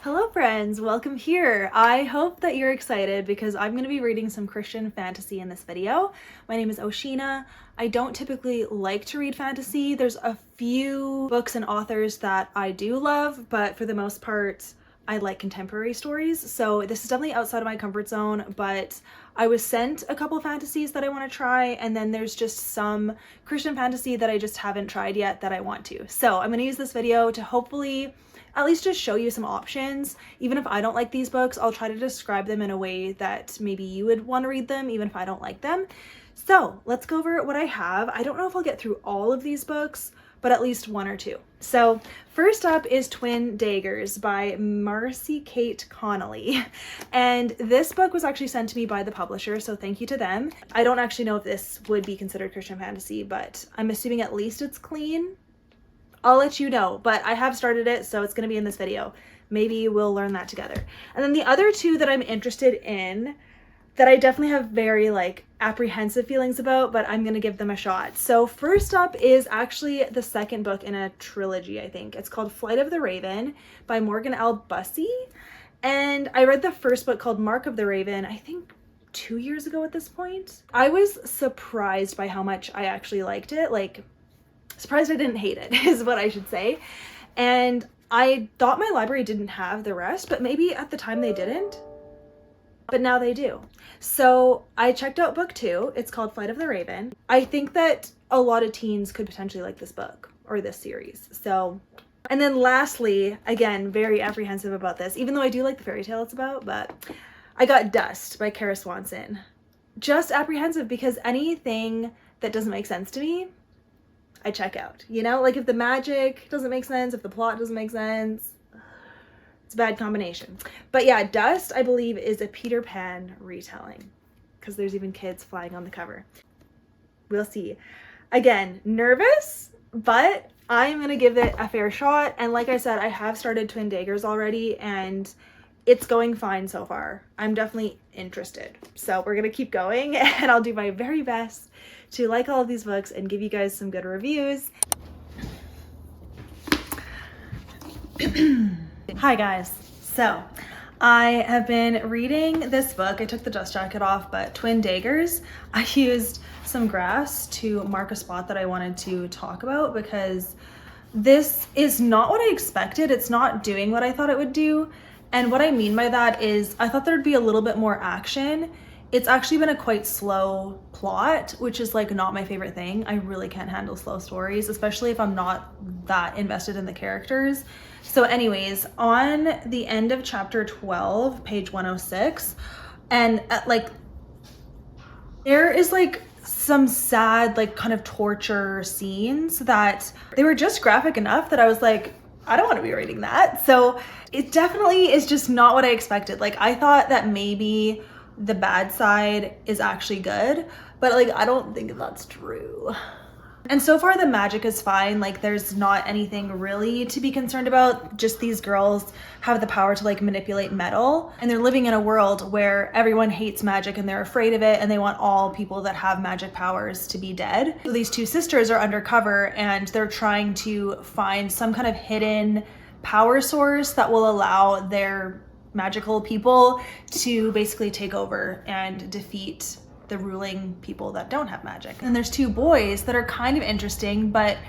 Hello friends, welcome here. I hope that you're excited because I'm going to be reading some Christian fantasy in this video. My name is Oshina. I don't typically like to read fantasy. There's a few books and authors that I do love, but for the most part, I like contemporary stories. So this is definitely outside of my comfort zone, but I was sent a couple of fantasies that I want to try, and then there's just some Christian fantasy that I just haven't tried yet that I want to. So I'm going to use this video to hopefully at least just show you some options. Even if I don't like these books, I'll try to describe them in a way that maybe you would want to read them, even if I don't like them. So let's go over what I have. I don't know if I'll get through all of these books, but at least one or two. So first up is Twin Daggers by MarcyKate Connolly. And this book was actually sent to me by the publisher, so thank you to them. I don't actually know if this would be considered Christian fantasy, but I'm assuming at least it's clean. I'll let you know, but I have started it, so it's going to be in this video. Maybe we'll learn that together. And then the other two that I'm interested in, that I definitely have very apprehensive feelings about, but I'm going to give them a shot. So first up is actually the second book in a trilogy, I think. It's called Flight of the Raven by Morgan L. Bussey. And I read the first book called Mark of the Raven, I think 2 years ago at this point. I was surprised by how much I actually liked it. Surprised I didn't hate it is what I should say. And I thought my library didn't have the rest, but maybe at the time they didn't, but now they do. So I checked out book 2. It's called Flight of the Raven. I think that a lot of teens could potentially like this book or this series. So, and then lastly, again, very apprehensive about this, even though I do like the fairy tale it's about, but I got Dust by Kara Swanson. Just apprehensive because anything that doesn't make sense to me, I check out, you know, if the magic doesn't make sense, if the plot doesn't make sense, it's a bad combination. But yeah, Dust, I believe, is a Peter Pan retelling because there's even kids flying on the cover. We'll see. Again, nervous, but I'm going to give it a fair shot. And like I said, I have started Twin Daggers already and it's going fine so far. I'm definitely interested. So we're going to keep going and I'll do my very best to like all of these books and give you guys some good reviews. Hi guys. So I have been reading this book. I took the dust jacket off, but Twin Daggers. I used some grass to mark a spot that I wanted to talk about because this is not what I expected. It's not doing what I thought it would do. And what I mean by that is I thought there'd be a little bit more action. It's actually been a quite slow plot, which is not my favorite thing. I really can't handle slow stories, especially if I'm not that invested in the characters. So anyways, on the end of chapter 12, page 106, and there is some sad, kind of torture scenes that they were just graphic enough that I was like, I don't want to be reading that. So it definitely is just not what I expected. I thought that maybe the bad side is actually good, but I don't think that's true. And so far the magic is fine. There's not anything really to be concerned about. Just these girls have the power to manipulate metal, and they're living in a world where everyone hates magic and they're afraid of it, and they want all people that have magic powers to be dead. So these two sisters are undercover and they're trying to find some kind of hidden power source that will allow their magical people to basically take over and defeat the ruling people that don't have magic. And there's two boys that are kind of interesting, but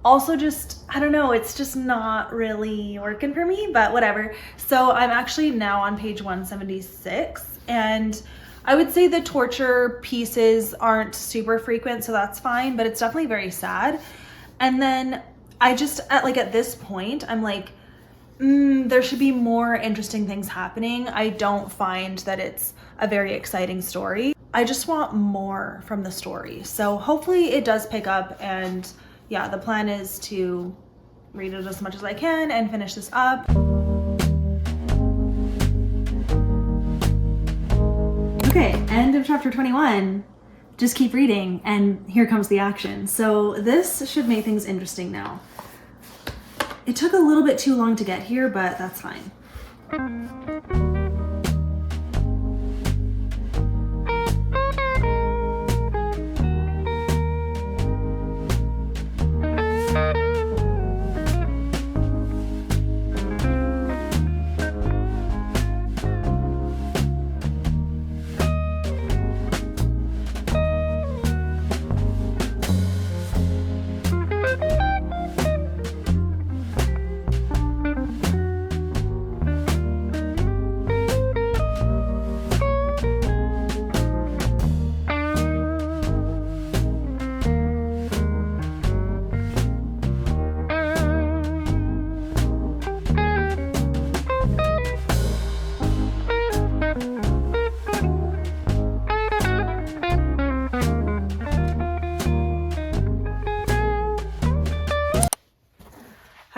also just, I don't know, it's just not really working for me, but whatever. So I'm actually now on page 176, and I would say the torture pieces aren't super frequent, so that's fine, but it's definitely very sad. And then I just, at this point, I'm there should be more interesting things happening. I don't find that it's a very exciting story. I just want more from the story. So hopefully it does pick up, and yeah, the plan is to read it as much as I can and finish this up. Okay, end of chapter 21. Just keep reading and here comes the action. So this should make things interesting now. It took a little bit too long to get here, but that's fine.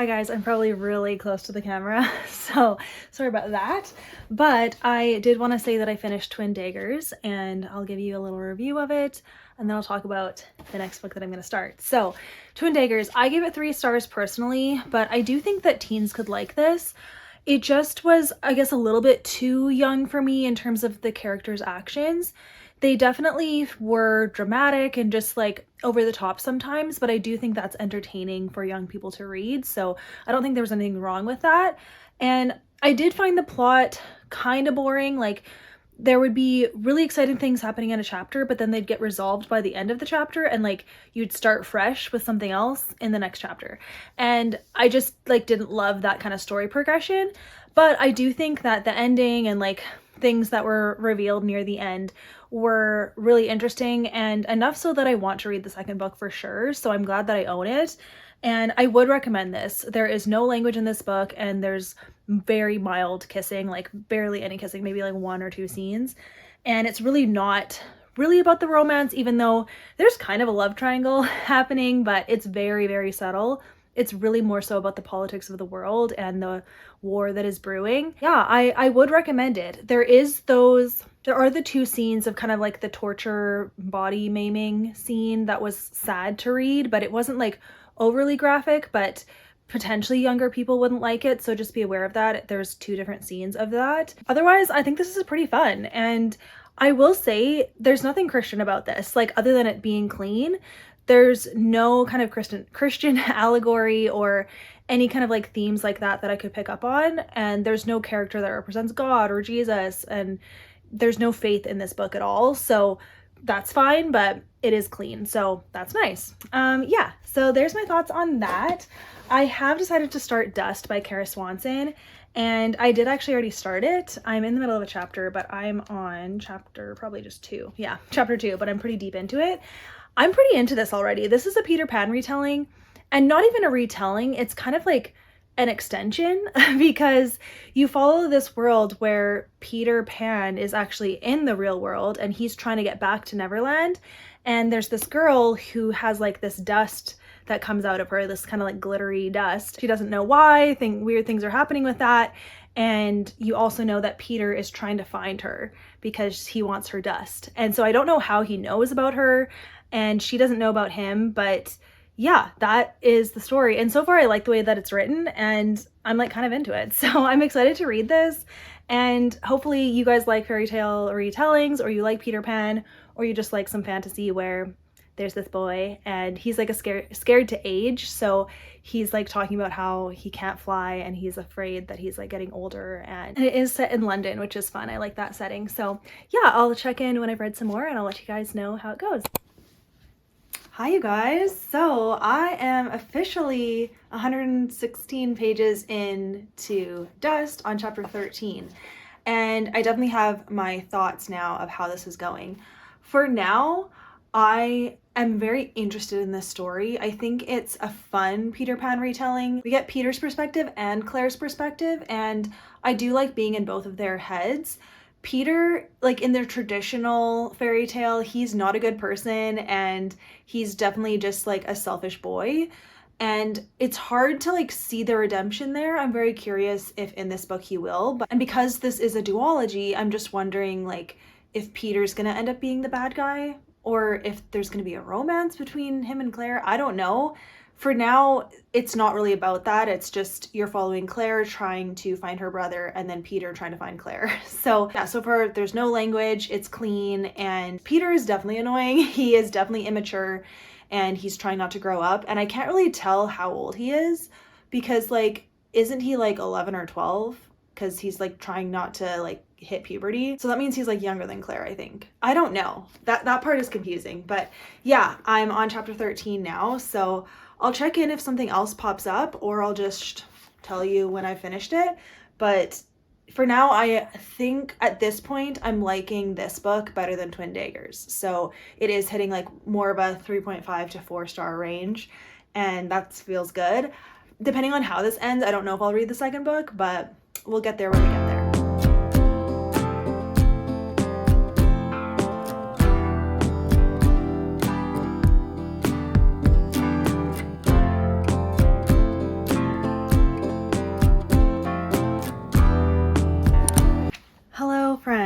guys, I'm probably really close to the camera, so sorry about that. But I did want to say that I finished Twin Daggers, and I'll give you a little review of it, and then I'll talk about the next book that I'm going to start. So, Twin Daggers, I gave it 3 stars personally, but I do think that teens could like this. It just was, I guess, a little bit too young for me in terms of the characters' actions. They definitely were dramatic and just like over the top sometimes, but I do think that's entertaining for young people to read. So I don't think there was anything wrong with that. And I did find the plot kind of boring. Like there would be really exciting things happening in a chapter, but then they'd get resolved by the end of the chapter and like you'd start fresh with something else in the next chapter. And I just like didn't love that kind of story progression. But I do think that the ending and like things that were revealed near the end were really interesting and enough so that I want to read the second book for sure. So I'm glad that I own it. And I would recommend this. There is no language in this book and there's very mild kissing, like barely any kissing, maybe like 1 or 2 scenes. And it's really not really about the romance, even though there's kind of a love triangle happening, but it's very, very subtle. It's really more so about the politics of the world and the war that is brewing. Yeah, I would recommend it. There are the 2 scenes of kind of like the torture body maiming scene that was sad to read, but it wasn't like overly graphic, but potentially younger people wouldn't like it. So just be aware of that. There's 2 different scenes of that. Otherwise, I think this is pretty fun. And I will say there's nothing Christian about this, like other than it being clean. There's no kind of Christian allegory or any kind of like themes like that I could pick up on. And there's no character that represents God or Jesus. And there's no faith in this book at all. So that's fine, but it is clean. So that's nice. Yeah, so there's my thoughts on that. I have decided to start Dust by Kara Swanson. And I did actually already start it. I'm in the middle of a chapter, but I'm on chapter probably just 2. Yeah, chapter 2, but I'm pretty deep into it. I'm pretty into this already. This is a Peter Pan retelling, and not even a retelling. It's kind of like an extension because you follow this world where Peter Pan is actually in the real world and he's trying to get back to Neverland. And there's this girl who has like this dust that comes out of her, this kind of like glittery dust. She doesn't know why, weird things are happening with that. And you also know that Peter is trying to find her because he wants her dust. And so I don't know how he knows about her and she doesn't know about him, but yeah, that is the story. And so far I like the way that it's written and I'm like kind of into it. So I'm excited to read this, and hopefully you guys like fairy tale retellings, or you like Peter Pan, or you just like some fantasy where there's this boy and he's like scared to age. So he's like talking about how he can't fly and he's afraid that he's like getting older, and it is set in London, which is fun. I like that setting. So yeah, I'll check in when I've read some more and I'll let you guys know how it goes. Hi you guys, so I am officially 116 pages into Dust on chapter 13, and I definitely have my thoughts now of how this is going. For now, I am very interested in this story. I think it's a fun Peter Pan retelling. We get Peter's perspective and Claire's perspective, and I do like being in both of their heads. Peter, like in their traditional fairy tale, he's not a good person and he's definitely just like a selfish boy. And it's hard to like see the redemption there. I'm very curious if in this book he will. And because this is a duology, I'm just wondering like if Peter's gonna end up being the bad guy or if there's gonna be a romance between him and Claire. I don't know. For now, it's not really about that. It's just you're following Claire trying to find her brother and then Peter trying to find Claire. So yeah, so far there's no language, it's clean, and Peter is definitely annoying. He is definitely immature and he's trying not to grow up. And I can't really tell how old he is because like, isn't he like 11 or 12? Because he's like trying not to like hit puberty. So that means he's like younger than Claire, I think. I don't know. That part is confusing. But yeah, I'm on chapter 13 now. So I'll check in if something else pops up, or I'll just tell you when I finished it. But for now, I think at this point, I'm liking this book better than Twin Daggers. So it is hitting like more of a 3.5 to 4-star range, and that feels good. Depending on how this ends, I don't know if I'll read the second book, but we'll get there when we get there.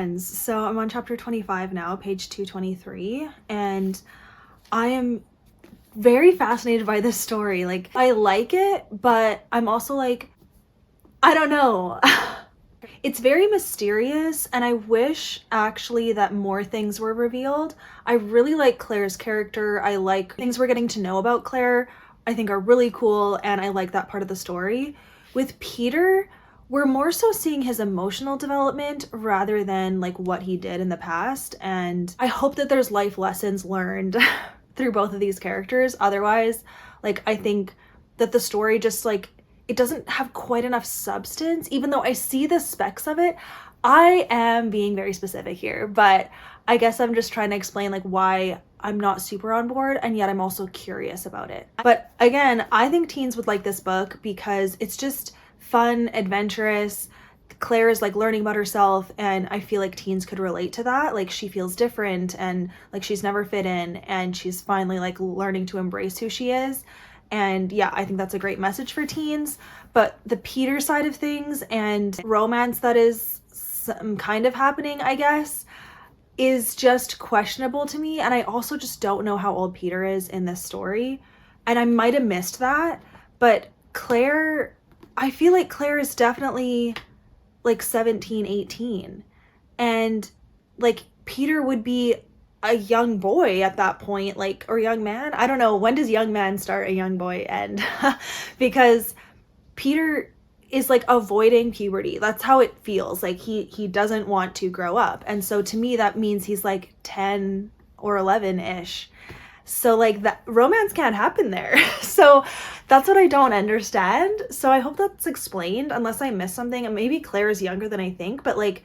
friends, so I'm on chapter 25 now, page 223, and I am very fascinated by this story. Like, I like it, but I'm also like, I don't know. It's very mysterious, and I wish actually that more things were revealed. I really like Claire's character. I like things we're getting to know about Claire, I think are really cool, and I like that part of the story. With Peter, we're more so seeing his emotional development rather than like what he did in the past, and I hope that there's life lessons learned through both of these characters. Otherwise, like, I think that the story just like, it doesn't have quite enough substance, even though I see the specs of it. I am being very specific here, but I guess I'm just trying to explain like why I'm not super on board, and yet I'm also curious about it. But again, I think teens would like this book because it's just fun, adventurous. Claire is like learning about herself, and I feel like teens could relate to that. Like, she feels different, and like she's never fit in, and she's finally like learning to embrace who she is. And yeah, I think that's a great message for teens. But the Peter side of things and romance that is some kind of happening, I guess, is just questionable to me. And I also just don't know how old Peter is in this story, and I might have missed that. But Claire, I feel like Claire is definitely like 17, 18, and like Peter would be a young boy at that point, like, or young man. I don't know, when does young man start, a young boy end? Because Peter is like avoiding puberty. That's how it feels. Like, he doesn't want to grow up. And so to me, that means he's like 10 or 11-ish. So like, that romance can't happen there. So that's what I don't understand. So I hope that's explained, unless I missed something. And maybe Claire is younger than I think, but like,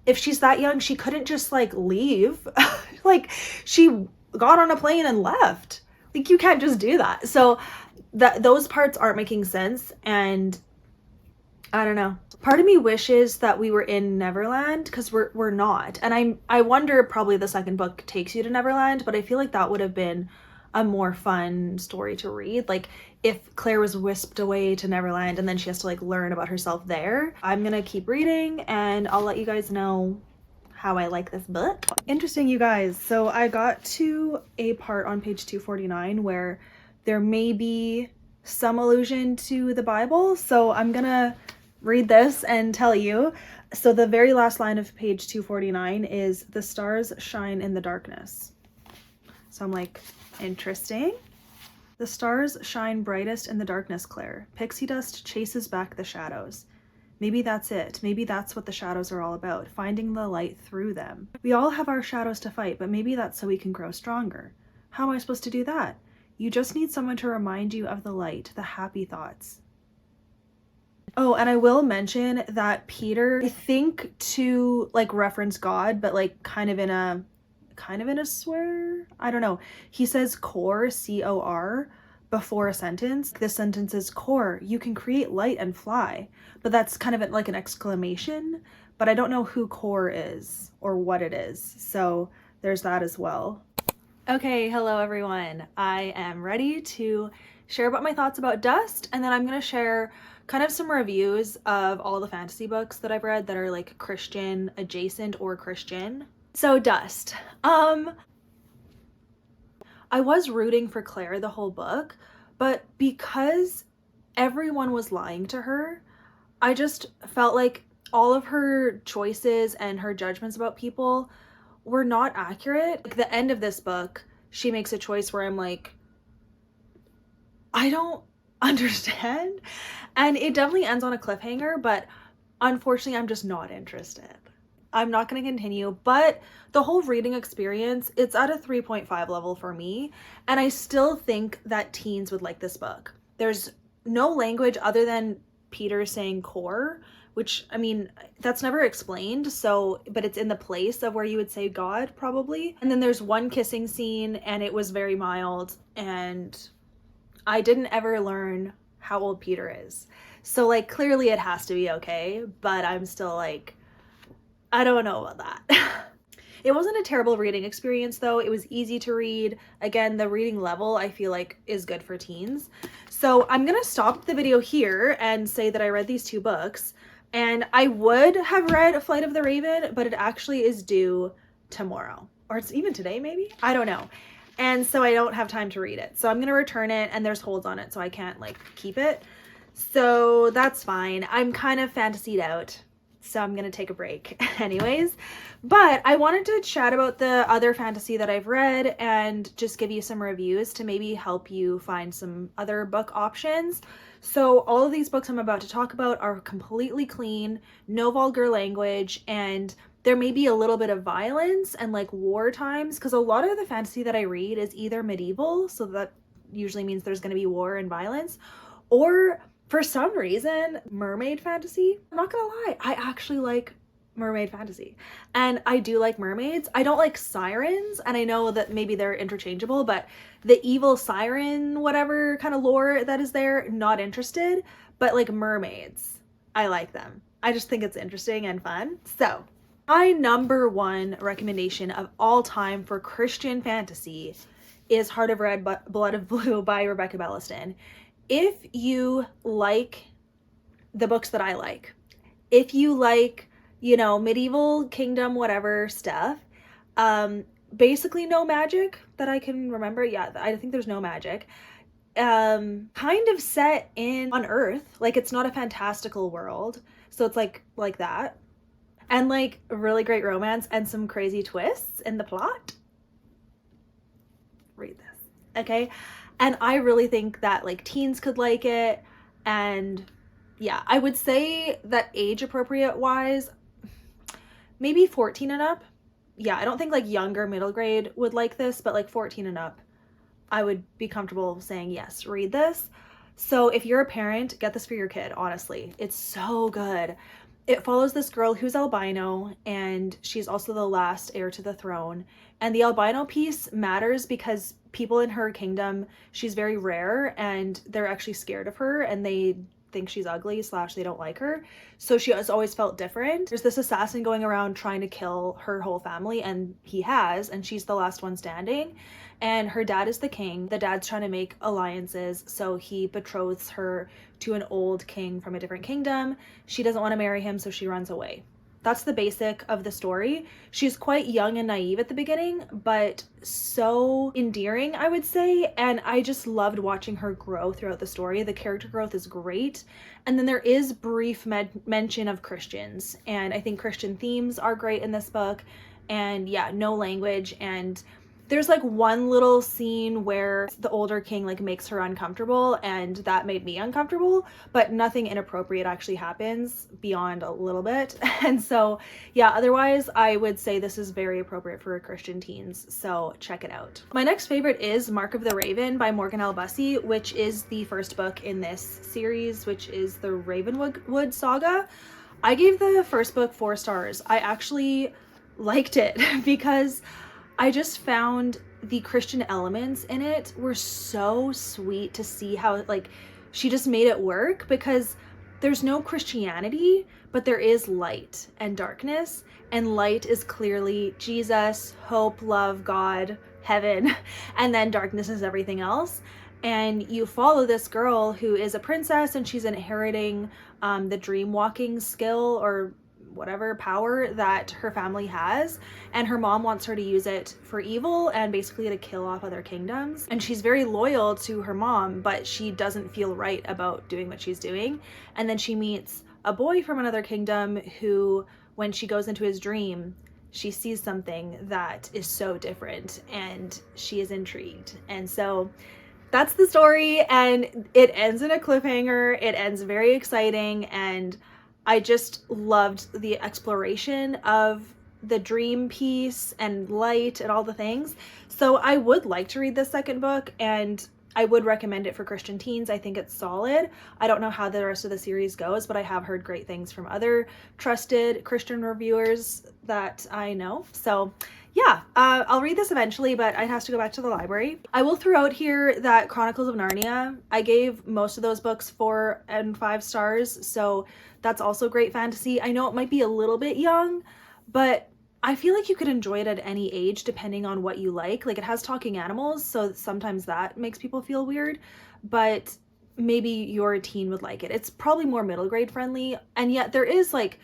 if she's that young, she couldn't just like leave. Like, she got on a plane and left. Like, you can't just do that. So those parts aren't making sense, and I don't know. Part of me wishes that we were in Neverland, because we're not. And I wonder, probably the second book takes you to Neverland, but I feel like that would have been a more fun story to read. Like, if Claire was whisked away to Neverland and then she has to like learn about herself there. I'm gonna keep reading, and I'll let you guys know how I like this book. Interesting, you guys. So I got to a part on page 249 where there may be some allusion to the Bible. So I'm gonna read this and tell you. So the very last line of page 249 is, "The stars shine in the darkness." So I'm like, interesting. "The stars shine brightest in the darkness, Claire. Pixie dust chases back the shadows. Maybe that's it. Maybe that's what the shadows are all about, finding the light through them. We all have our shadows to fight, but maybe that's so we can grow stronger. How am I supposed to do that? You just need someone to remind you of the light, the happy thoughts." Oh, and I will mention that Peter, I think, to like reference God, but like kind of in a swear, I don't know. He says core, C-O-R, before a sentence. This sentence is, "Core, you can create light and fly." But that's kind of like an exclamation, but I don't know who core is or what it is. So there's that as well. Okay, hello everyone. I am ready to share about my thoughts about Dust, and then I'm going to share kind of some reviews of all the fantasy books that I've read that are like Christian adjacent or Christian. So Dust. I was rooting for Claire the whole book, but because everyone was lying to her, I just felt like all of her choices and her judgments about people were not accurate. Like, the end of this book, she makes a choice where I'm like, I don't understand. And it definitely ends on a cliffhanger, but unfortunately, I'm just not interested. I'm not going to continue, but the whole reading experience, it's at a 3.5 level for me, and I still think that teens would like this book. There's no language other than Peter saying core, which, I mean, that's never explained, so, but it's in the place of where you would say God, probably. And then there's one kissing scene, and it was very mild, and I didn't ever learn how old Peter is. So, like, clearly it has to be okay, but I'm still like, I don't know about that. It wasn't a terrible reading experience though. It was easy to read. Again, the reading level I feel like is good for teens. So I'm gonna stop the video here and say that I read these two books, And I would have read Flight of the Raven, but it actually is due tomorrow. Or it's even today, maybe? I don't know. And so I don't have time to read it. So I'm going to return it, and there's holds on it, so I can't like keep it. So that's fine. I'm kind of fantasied out, so I'm going to take a break anyways. But I wanted to chat about the other fantasy that I've read and just give you some reviews to maybe help you find some other book options. So all of these books I'm about to talk about are completely clean, no vulgar language, and there may be a little bit of violence and like war times, because a lot of the fantasy that I read is either medieval, so that usually means there's going to be war and violence, or for some reason, mermaid fantasy. I'm not gonna lie, I actually like mermaid fantasy, and I do like mermaids. I don't like sirens, and I know that maybe they're interchangeable, but the evil siren whatever kind of lore that is there, not interested. But like mermaids, I like them. I just think it's interesting and fun. So my number one recommendation of all time for Christian fantasy is Heart of Red, Blood of Blue by Rebecca Belliston. If you like the books that I like, if you like, you know, medieval kingdom, whatever stuff, basically no magic that I can remember. Yeah, I think there's no magic. Kind of set on Earth, like it's not a fantastical world, so it's like that, and like a really great romance and some crazy twists in the plot. Read this, okay? And I really think that like teens could like it. And yeah, I would say that age appropriate wise, maybe 14 and up. Yeah, I don't think like younger middle grade would like this, but like 14 and up, I would be comfortable saying, yes, read this. So if you're a parent, get this for your kid, honestly. It's so good. It follows this girl who's albino, and she's also the last heir to the throne. And the albino piece matters because people in her kingdom, she's very rare, and they're actually scared of her, and they think she's ugly / they don't like her. So she has always felt different. There's this assassin going around trying to kill her whole family, and he has, and she's the last one standing. And her dad is the king. The dad's trying to make alliances, so he betroths her to an old king from a different kingdom. She doesn't want to marry him, so she runs away. That's the basic of the story. She's quite young and naive at the beginning, but so endearing, I would say. And I just loved watching her grow throughout the story. The character growth is great. And then there is brief mention of Christians. And I think Christian themes are great in this book. And yeah, no language. And there's like one little scene where the older king like makes her uncomfortable, and that made me uncomfortable, but nothing inappropriate actually happens beyond a little bit. And so yeah, otherwise I would say this is very appropriate for Christian teens, so check it out. My next favorite is Mark of the Raven by Morgan L. Bussey, which is the first book in this series, which is the Ravenwood saga. I gave the first book 4 stars. I actually liked it because I just found the Christian elements in it were so sweet to see how like she just made it work, because there's no Christianity, but there is light and darkness, and light is clearly Jesus, hope, love, God, heaven, and then darkness is everything else. And you follow this girl who is a princess, and she's inheriting the dream walking skill or whatever power that her family has, and her mom wants her to use it for evil and basically to kill off other kingdoms. And she's very loyal to her mom, but she doesn't feel right about doing what she's doing. And then she meets a boy from another kingdom who, when she goes into his dream, she sees something that is so different, and she is intrigued. And so that's the story, and it ends in a cliffhanger. It ends very exciting, and I just loved the exploration of the dream piece and light and all the things. So I would like to read this second book, and I would recommend it for Christian teens. I think it's solid. I don't know how the rest of the series goes, but I have heard great things from other trusted Christian reviewers that I know. So yeah, I'll read this eventually, but it has to go back to the library. I will throw out here that Chronicles of Narnia, I gave most of those books 4 and 5 stars, so that's also great fantasy. I know it might be a little bit young, but I feel like you could enjoy it at any age depending on what you like. Like, it has talking animals, so sometimes that makes people feel weird, but maybe your teen would like it. It's probably more middle grade friendly, and yet there is like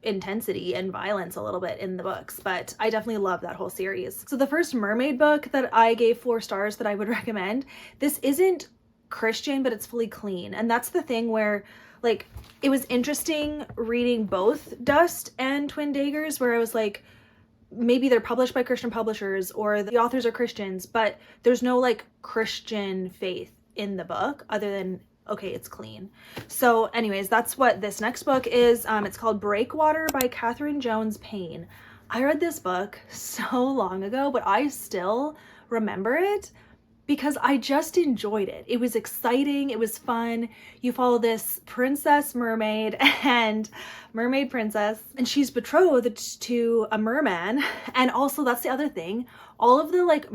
intensity and violence a little bit in the books, but I definitely love that whole series. So the first mermaid book that I gave 4 stars that I would recommend, this isn't Christian, but it's fully clean. And that's the thing where like it was interesting reading both Dust and Twin Daggers, where I was like, maybe they're published by Christian publishers or the authors are Christians, but there's no like Christian faith in the book other than, okay, it's clean. So anyways, that's what this next book is. It's called Breakwater by Catherine Jones Payne. I read this book so long ago, but I still remember it because I just enjoyed it. It was exciting. It was fun. You follow this princess mermaid and mermaid princess, and she's betrothed to a merman. And also that's the other thing. All of the like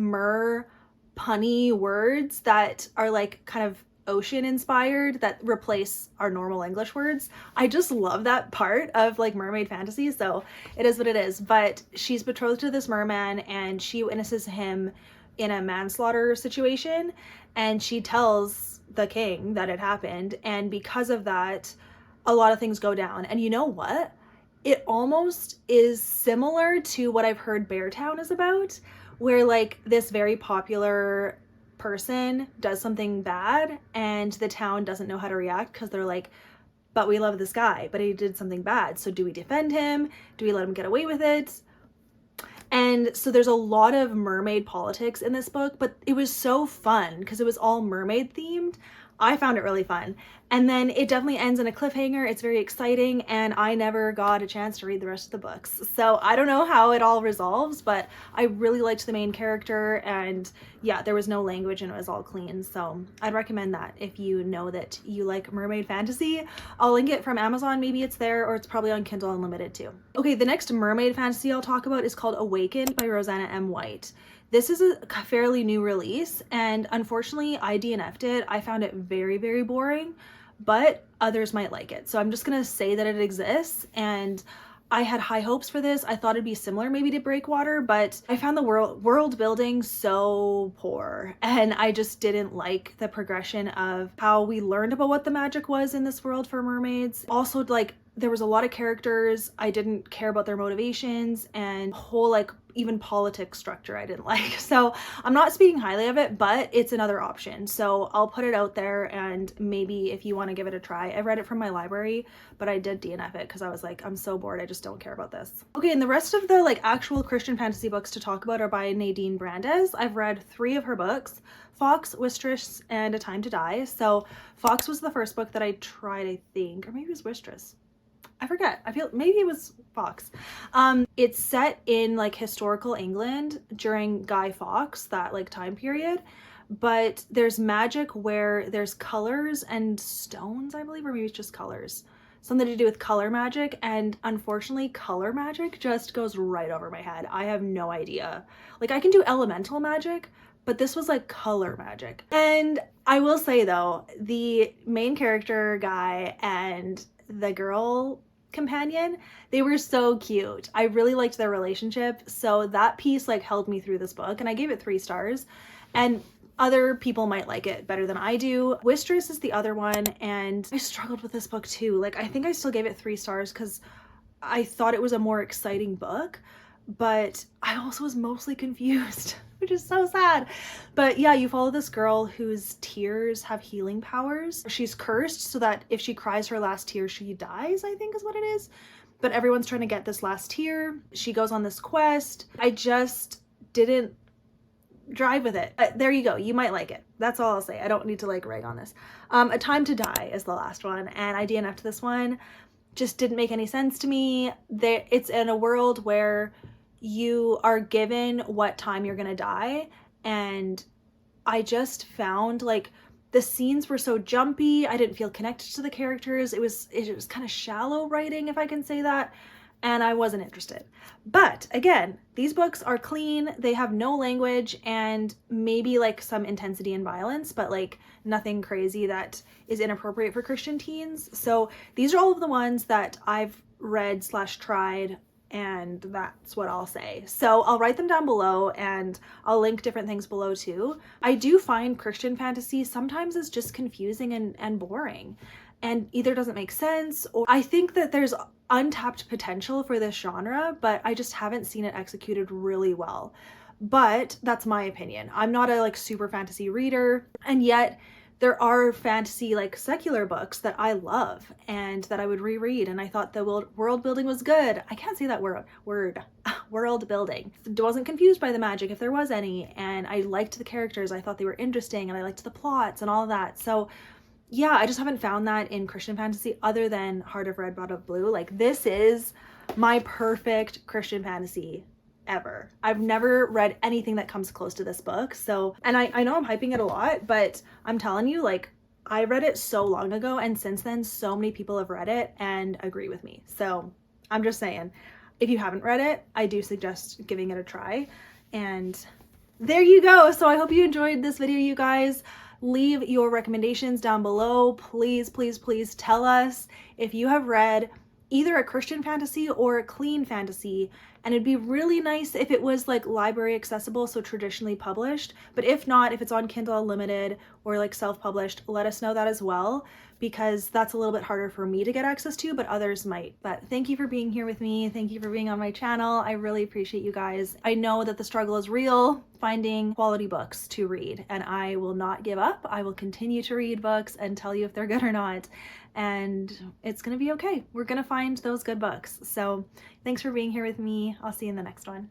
punny words that are like kind of ocean inspired that replace our normal English words. I just love that part of like mermaid fantasy. So it is what it is. But she's betrothed to this merman and she witnesses him in a manslaughter situation, and she tells the king that it happened, and because of that a lot of things go down. And you know what? It almost is similar to what I've heard Beartown is about, where like this very popular person does something bad and the town doesn't know how to react because they're like, but we love this guy, but he did something bad. So do we defend him? Do we let him get away with it? And so there's a lot of mermaid politics in this book, but it was so fun because it was all mermaid themed. I found it really fun. And then it definitely ends in a cliffhanger. It's very exciting, and I never got a chance to read the rest of the books. So I don't know how it all resolves, but I really liked the main character, and yeah, there was no language and it was all clean. So I'd recommend that if you know that you like mermaid fantasy. I'll link it from Amazon. Maybe it's there, or it's probably on Kindle Unlimited too. Okay, the next mermaid fantasy I'll talk about is called Awakened by Rosanna M. White. This is a fairly new release, and unfortunately I DNF'd it. I found it very, very boring, but others might like it. So I'm just gonna say that it exists, and I had high hopes for this. I thought it'd be similar maybe to Breakwater, but I found the world building so poor, and I just didn't like the progression of how we learned about what the magic was in this world for mermaids. Also, like, there was a lot of characters I didn't care about their motivations, and whole like even politics structure I didn't like. So I'm not speaking highly of it, but it's another option. So I'll put it out there, and maybe if you want to give it a try. I read it from my library, but I did DNF it because I was like, I'm so bored, I just don't care about this. Okay, and the rest of the like actual Christian fantasy books to talk about are by Nadine Brandes. I've read 3 of her books: Fox, Wistress, and A Time to Die. So Fox was the first book that I tried, I think, or maybe it was Wistress. I forget. I feel maybe it was Fox. It's set in like historical England during Guy Fawkes, that like time period, but there's magic where there's colors and stones, I believe, or maybe it's just colors. Something to do with color magic, and unfortunately color magic just goes right over my head. I have no idea. Like, I can do elemental magic, but this was like color magic. And I will say though, the main character guy and the girl companion, they were so cute. I really liked their relationship, so that piece like held me through this book, and I gave it 3 stars. And other people might like it better than I do. Wistress is the other one, and I struggled with this book too. Like, I think I still gave it 3 stars because I thought it was a more exciting book, but I also was mostly confused, which is so sad. But yeah, you follow this girl whose tears have healing powers. She's cursed so that if she cries her last tear, she dies, I think is what it is. But everyone's trying to get this last tear. She goes on this quest. I just didn't drive with it. There you go. You might like it. That's all I'll say. I don't need to like rag on this. A Time to Die is the last one, and I DNF'd this one. Just didn't make any sense to me. It's in a world where you are given what time you're gonna die, and I just found like the scenes were so jumpy. I didn't feel connected to the characters. It was kind of shallow writing, if I can say that, and I wasn't interested. But again, these books are clean. They have no language and maybe like some intensity and violence, but like nothing crazy that is inappropriate for Christian teens. So these are all of the ones that I've read / tried and that's what I'll say. So I'll write them down below, and I'll link different things below too. I do find Christian fantasy sometimes is just confusing and boring, and either doesn't make sense, or I think that there's untapped potential for this genre, but I just haven't seen it executed really well. But that's my opinion. I'm not a like super fantasy reader, and yet there are fantasy like secular books that I love and that I would reread, and I thought the world building was good. I can't say that word world building. Wasn't confused by the magic if there was any, and I liked the characters. I thought they were interesting, and I liked the plots and all of that. So yeah, I just haven't found that in Christian fantasy other than Heart of Red, Blood of Blue. Like, this is my perfect Christian fantasy ever. I've never read anything that comes close to this book. So, and I know I'm hyping it a lot, but I'm telling you, like, I read it so long ago, and since then so many people have read it and agree with me. So I'm just saying, if you haven't read it, I do suggest giving it a try. And there you go. So I hope you enjoyed this video, you guys. Leave your recommendations down below. Please, please, please tell us if you have read either a Christian fantasy or a clean fantasy, and it'd be really nice if it was like library accessible, so traditionally published. But if not, if it's on Kindle Unlimited or like self-published, let us know that as well, because that's a little bit harder for me to get access to, but others might. But thank you for being here with me. Thank you for being on my channel. I really appreciate you guys. I know that the struggle is real finding quality books to read, and I will not give up. I will continue to read books and tell you if they're good or not. And it's gonna be okay. We're gonna find those good books. So thanks for being here with me. I'll see you in the next one.